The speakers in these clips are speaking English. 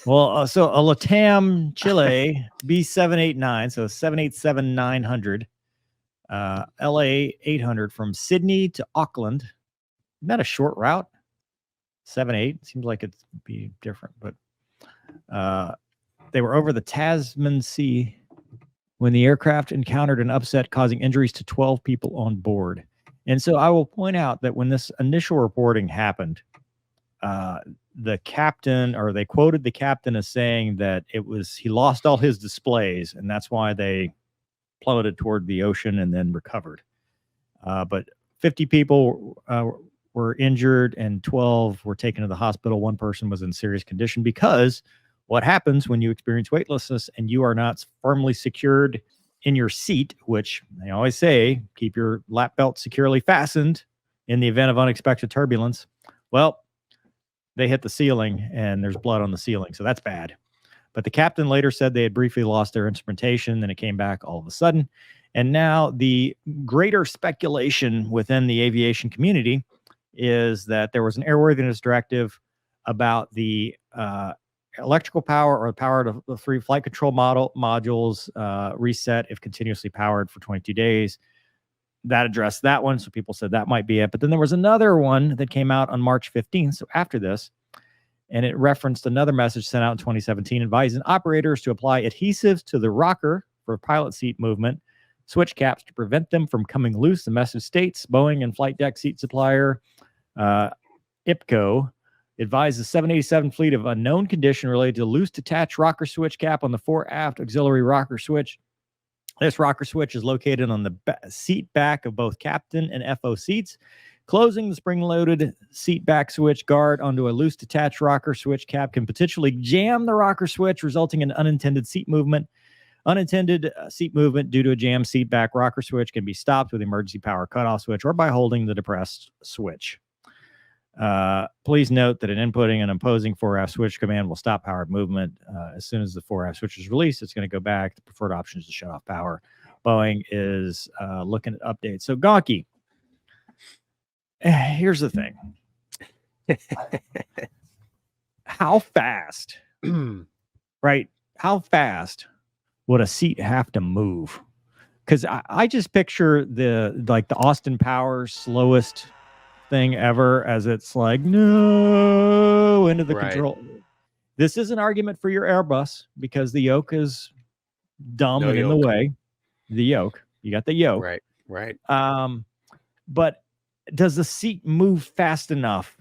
Well, so a LATAM Chile B789, so 787-900, LA 800 from Sydney to Auckland. Isn't that a short route? 7-8 seems like it'd be different, but they were over the Tasman Sea when the aircraft encountered an upset, causing injuries to 12 people on board. And so I will point out that when this initial reporting happened, the captain, or they quoted the captain as saying that he lost all his displays, and that's why they plummeted toward the ocean and then recovered. But 50 people were injured and 12 were taken to the hospital. One person was in serious condition because what happens when you experience weightlessness and you are not firmly secured in your seat, which they always say, keep your lap belt securely fastened in the event of unexpected turbulence. Well, they hit the ceiling and there's blood on the ceiling. So that's bad. But the captain later said they had briefly lost their instrumentation. Then it came back all of a sudden. And now the greater speculation within the aviation community is that there was an airworthiness directive about the electrical power or the power of the three flight control modules reset if continuously powered for 22 days. That addressed that one. So people said that might be it. But then there was another one that came out on March 15th. So after this, and it referenced another message sent out in 2017 advising operators to apply adhesives to the rocker for pilot seat movement switch caps to prevent them from coming loose. The message states Boeing and flight deck seat supplier IPCO advised the 787 fleet of unknown condition related to loose detached rocker switch cap on the fore aft auxiliary rocker switch. This rocker switch is located on the seat back of both captain and FO seats. Closing the spring-loaded seat back switch guard onto a loose detached rocker switch cap can potentially jam the rocker switch, resulting in unintended seat movement. Unintended seat movement due to a jammed seat back rocker switch can be stopped with emergency power cutoff switch or by holding the depressed switch. Please note that in inputting an opposing 4F switch command will stop powered movement. As soon as the 4F switch is released, it's going to go back. The preferred option is to shut off power. Boeing is looking at updates. So Gonky, here's the thing. How fast, right? How fast would a seat have to move? Because I just picture the Austin Powers slowest thing ever as it's like, no, into the control. This is an argument for your Airbus because the yoke is dumb and in the way. The yoke. You got the yoke. Right. But does the seat move fast enough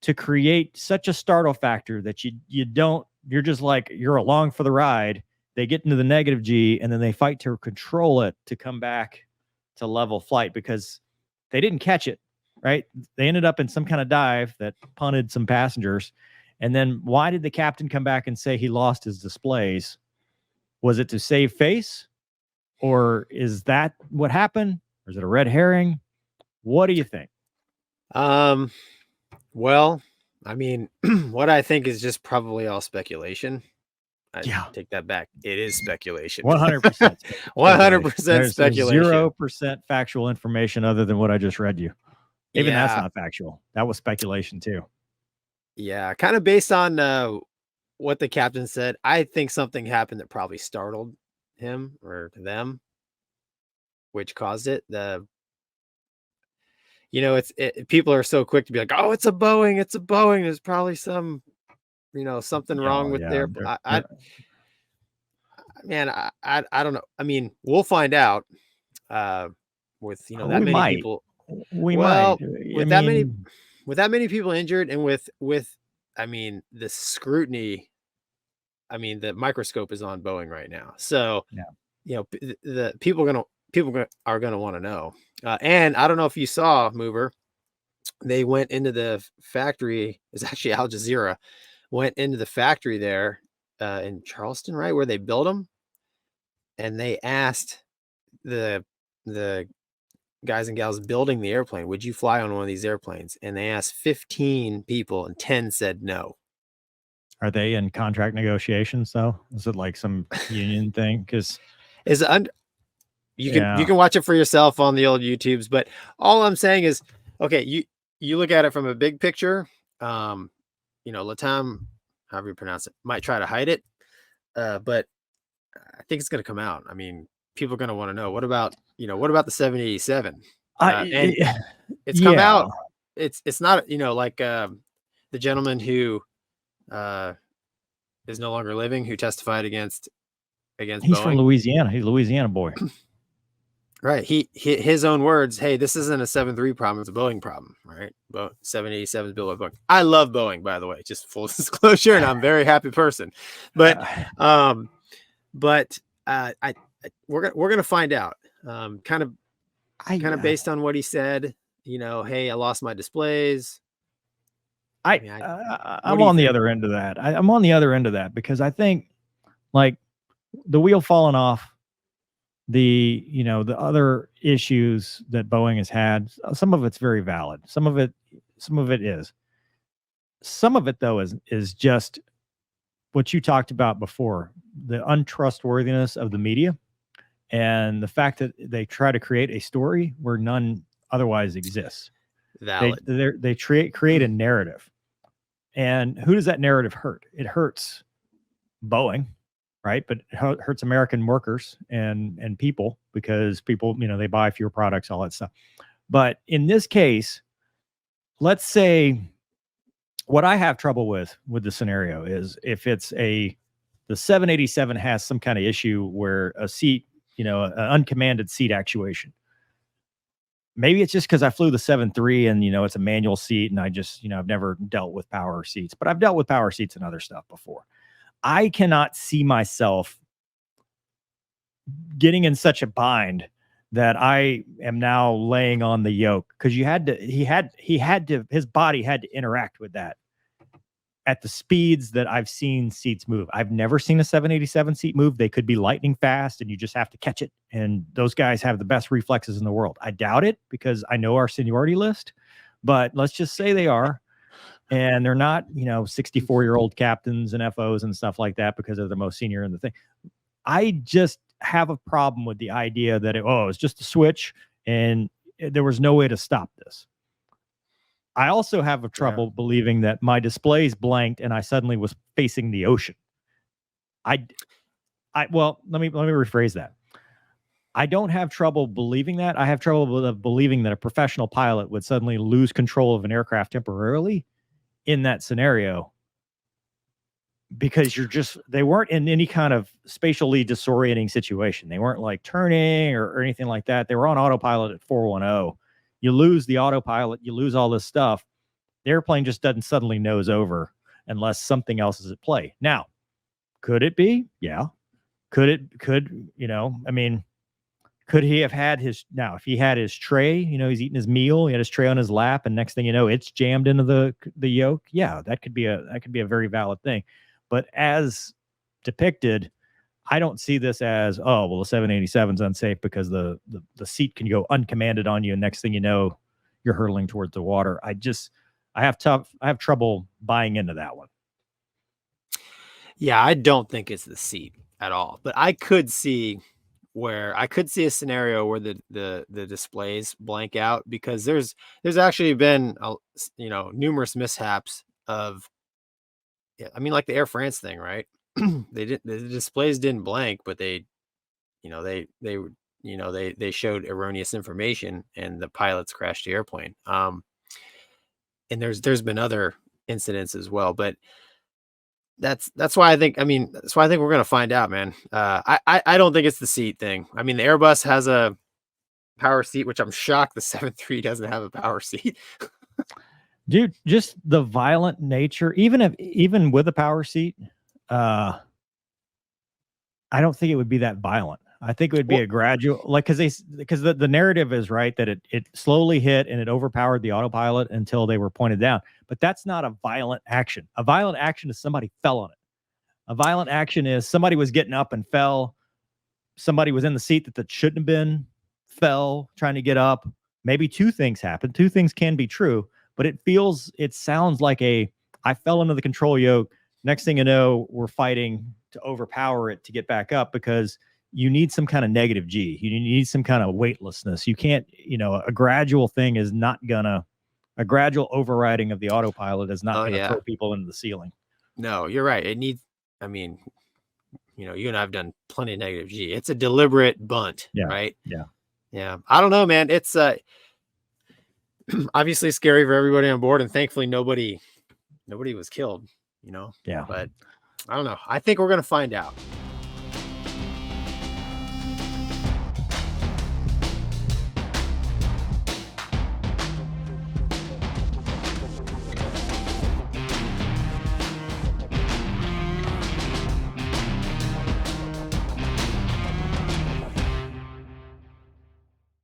to create such a startle factor that you're just like, you're along for the ride. They get into the negative G and then they fight to control it to come back to level flight because they didn't catch it, right? They ended up in some kind of dive that punted some passengers. And then why did the captain come back and say he lost his displays? Was it to save face? Or is that what happened? Or is it a red herring? What do you think? Well, I mean, what I think is just probably all speculation. I take that back. It is speculation. 100%. 100% speculation. 0% factual information other than what I just read you. Even that's not factual. That was speculation too. Yeah, kind of based on what the captain said. I think something happened that probably startled him or them, which caused it. People are so quick to be like, "Oh, it's a Boeing. It's a Boeing." There's probably some, something wrong with their. I don't know. I mean, we'll find out. With that many people, we might. With that many people injured, and with the scrutiny. I mean, the microscope is on Boeing right now, so the people are gonna want to know. And I don't know if you saw, Mover. They went into the factory. It's actually Al Jazeera went into the factory there in Charleston, right where they built them, and they asked the guys and gals building the airplane, "Would you fly on one of these airplanes?" And they asked 15 people, and 10 said no. Are they in contract negotiations though? Is it like some union thing? Because you can watch it for yourself on the old YouTubes. But all I'm saying is, okay, you look at it from a big picture. LATAM, however you pronounce it, might try to hide it. But I think it's going to come out. I mean, people are going to want to know, what about the 787? And it's come out. It's not, like the gentleman who is no longer living, who testified against He's Boeing. from Louisiana. He's a Louisiana boy. Right. His own words, hey, this isn't a 737 problem, it's a Boeing problem, right? 787 is built by Boeing. I love Boeing, by the way, just full disclosure, and I'm a very happy person. But we're gonna find out. Kind of based on what he said, hey, I lost my displays. I'm on the other end of that. I'm on the other end of that because I think, like, the wheel falling off, the other issues that Boeing has had, some of it's very valid. Some of it is. Some of it, though, is just what you talked about before, the untrustworthiness of the media and the fact that they try to create a story where none otherwise exists. Valid. They create a narrative. And who does that narrative hurt? It hurts Boeing, right? But it hurts American workers and people, because people, they buy fewer products, all that stuff. But in this case, let's say what I have trouble with the scenario is if the 787 has some kind of issue where a seat, an uncommanded seat actuation. Maybe it's just because I flew the 737 and, it's a manual seat and I just, I've never dealt with power seats, but I've dealt with power seats and other stuff before. I cannot see myself getting in such a bind that I am now laying on the yoke, because his body had to interact with that at the speeds that I've seen seats move. I've never seen a 787 seat move. They could be lightning fast and you just have to catch it. And those guys have the best reflexes in the world. I doubt it because I know our seniority list, but let's just say they are. And they're not, 64-year-old captains and FOs and stuff like that because they're the most senior in the thing. I just have a problem with the idea that it's just a switch and there was no way to stop this. I also have a trouble believing that my displays blanked and I suddenly was facing the ocean. Well, let me rephrase that. I don't have trouble believing that. I have trouble believing that a professional pilot would suddenly lose control of an aircraft temporarily in that scenario, because they weren't in any kind of spatially disorienting situation. They weren't like turning or anything like that. They were on autopilot at 410. You lose the autopilot, you lose all this stuff. The airplane just doesn't suddenly nose over unless something else is at play. Now, could it be? Yeah. Could he have had if he had his tray, he's eating his meal, he had his tray on his lap, and next thing you know, it's jammed into the yoke. Yeah, that could be a very valid thing. But as depicted, I don't see this as, the 787's unsafe because the seat can go uncommanded on you, and next thing you know, you're hurtling towards the water. I have trouble buying into that one. Yeah, I don't think it's the seat at all. But I could see a scenario where the displays blank out, because there's actually been numerous mishaps of, like the Air France thing, right? The displays didn't blank, but they showed erroneous information and the pilots crashed the airplane. And there's been other incidents as well, but that's why I think we're going to find out, man. I don't think it's the seat thing. I mean, the Airbus has a power seat, which I'm shocked the 737 doesn't have a power seat. Dude, just the violent nature, even with a power seat, I don't think it would be that violent. I think it would be a gradual, because the narrative is right that it slowly hit and it overpowered the autopilot until they were pointed down. But that's not a violent action. A violent action is somebody fell on it. A violent action is somebody was getting up and fell. Somebody was in the seat that shouldn't have been, fell, trying to get up. Maybe two things happened. Two things can be true, but it sounds like I fell into the control yoke. Next thing you know, we're fighting to overpower it to get back up, because you need some kind of negative G. You need some kind of weightlessness. You can't, a gradual thing a gradual overriding of the autopilot is not going to throw people into the ceiling. No, you're right. It needs, I mean, you know, you and I have done plenty of negative G. It's a deliberate bunt, Yeah. right? Yeah. Yeah. I don't know, man. It's obviously scary for everybody on board, and thankfully nobody was killed, you know. Yeah. But I don't know. I think we're gonna find out.